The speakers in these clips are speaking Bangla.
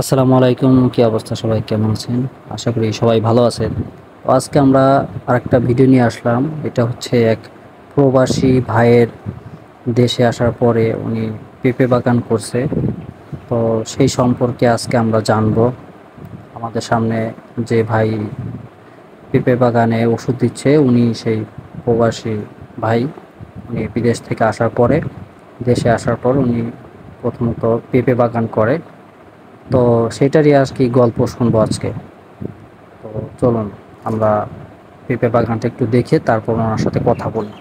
আসসালামু আলাইকুম। কি অবস্থা, সবাই কেমন আছেন? আশা করি সবাই ভালো আছেন। তো আজকে আমরা আরেকটা ভিডিও নিয়ে আসলাম। এটা হচ্ছে এক প্রবাসী ভাইয়ের দেশে আসার পরে উনি পেঁপে বাগান করছে। তো সেই সম্পর্কে আজকে আমরা জানবো। আমাদের সামনে যে ভাই পেঁপে বাগানে ওষুধ দিচ্ছে উনি সেই প্রবাসী ভাই। উনি বিদেশ থেকে আসার পরে, দেশে আসার পর উনি প্রথমত পেঁপে বাগান করে। তো সেটারই আর কি গল্প শুনবো আজকে। তো চলুন আমরা পেঁপে বাগানটা একটু দেখে তারপর ওনার সাথে কথা বলি।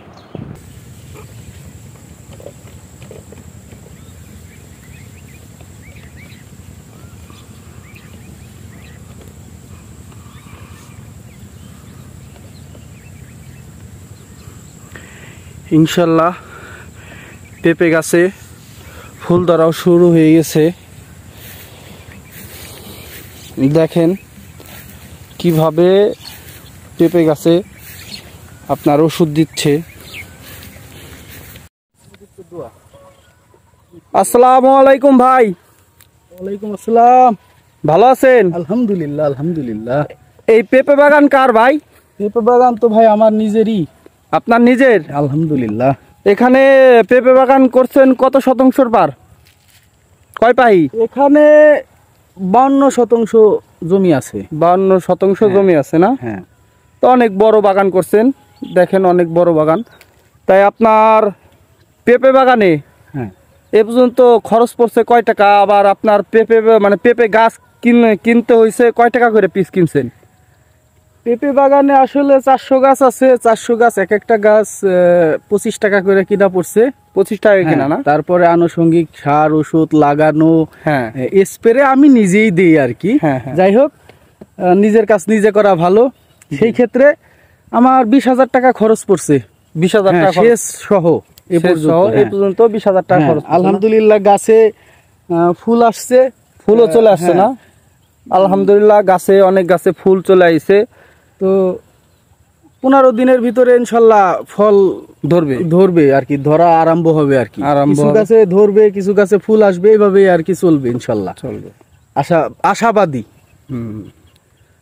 ইনশাল্লাহ পেঁপে গাছে ফুল ধরাও শুরু হয়ে গেছে। দেখেন কিভাবে পেঁপে গাছে আপনার ওষুধ দিচ্ছে। আসসালামু আলাইকুম ভাই। ওয়ালাইকুম আসসালাম। ভালো আছেন? আলহামদুলিল্লাহ আলহামদুলিল্লাহ। এই পেঁপে বাগান কার ভাই? পেঁপে বাগান তো ভাই আমার নিজেরই। আপনার নিজের? আলহামদুলিল্লাহ। এখানে পেঁপে বাগান করছেন কত শতাংশর পার? কয় পাই? এখানে 52% জমি আছে। 52% জমি আছে না? হ্যাঁ। তো অনেক বড় বাগান করছেন, দেখেন অনেক বড় বাগান। তাই আপনার পেঁপে বাগানে হ্যাঁ, এ পর্যন্ত খরচ পড়ছে কয় টাকা? আবার আপনার পেঁপে মানে পেঁপে গাছ কিনতে হয়েছে কয় টাকা করে পিস কিনছেন? পেঁপে বাগানে আসলে 400 গাছ আছে। 400 গাছ, এক একটা গাছ 25 টাকা করে কিনা পড়ছে। 25 টাকা কিনা না? তারপরে আনুষঙ্গিক সার ওষুধ লাগানো, হ্যাঁ স্প্রে আমি নিজেই দিই আর কি। হ্যাঁ, হ্যাঁ। যাই হোক, নিজের কাজ নিজে করা ভালো। সেই ক্ষেত্রে আমার 20,000 টাকা খরচ পড়ছে। 20,000 টাকা খরচ? শেষ সহ এ পর্যন্ত 20,000 টাকা খরচ। আলহামদুলিল্লাহ গাছে ফুল আসছে, ফুলও চলে আসছে না? আলহামদুলিল্লাহ গাছে অনেক গাছে ফুল চলে আইছে। তো 15 দিনের ভিতরে ইনশাল্লাহ ফল ধরবে আর কি, ধরা আরম্ভ হবে আর কি। কিছু গাছে ধরবে, কিছু গাছে ফুল আসবে, এইভাবেই আর কি চলবে ইনশাল্লাহ। চলবে, আশাবাদী।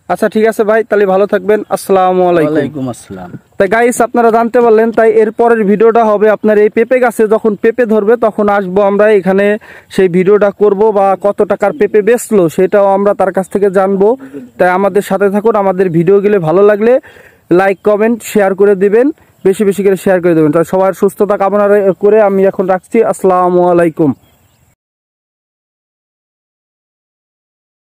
আচ্ছা ঠিক আছে ভাই, তাহলে ভালো থাকবেন। আসসালামু আলাইকুম। ওয়ালাইকুম আসসালাম। তাই গাইস, আপনারা জানতে পারলেন। তাই এর পরের ভিডিওটা হবে আপনার এই পেঁপে গাছে যখন পেঁপে ধরবে তখন আসবো আমরা এখানে, সেই ভিডিওটা করব, বা কত টাকার পেঁপে বেচলো সেটাও আমরা তার কাছ থেকে জানবো। তাই আমাদের সাথে থাকুন। আমাদের ভিডিওগুলো ভালো লাগলে লাইক কমেন্ট শেয়ার করে দিবেন, বেশি বেশি করে শেয়ার করে দেবেন। তাই সবার সুস্থতা কামনা করে আমি এখন রাখছি। আসসালামু আলাইকুম।